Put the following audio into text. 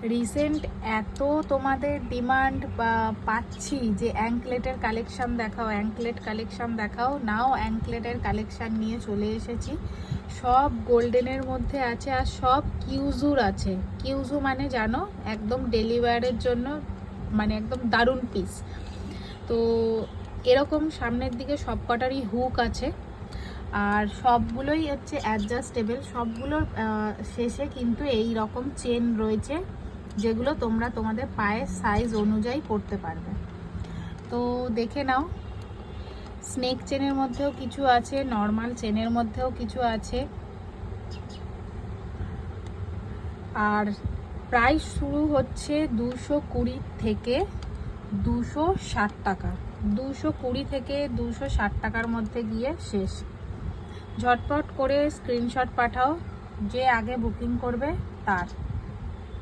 Recent এত তোমাদের demand পাচ্ছি যে অ্যাঙ্কলেটের কালেকশান দেখাও, অ্যাঙ্কলেট কালেকশান দেখাও। নাও অ্যাঙ্কলেটের কালেকশান নিয়ে চলে এসেছি। সব গোল্ডেনের মধ্যে আছে আর সব কিউজুর আছে। কিউজু মানে জানো, একদম ডেলি ওয়্যারের জন্য মানে একদম দারুণ পিস। তো এরকম সামনের দিকে সব কটারই হুক আছে আর সবগুলোই হচ্ছে অ্যাডজাস্টেবল। সবগুলোর শেষে কিন্তু এই রকম চেন রয়েছে যেগুলো তোমরা তোমাদের পায়ের সাইজ অনুযায়ী পরতে পারবে। তো দেখে নাও, স্নেক চেনের মধ্যেও কিছু আছে, নর্মাল চেনের মধ্যেও কিছু আছে। আর প্রাইস শুরু হচ্ছে 220 থেকে 260 টাকা। 220 থেকে 260 টাকার মধ্যে গিয়ে শেষ। ঝটপট করে স্ক্রিনশট পাঠাও, যে আগে বুকিং করবে তার।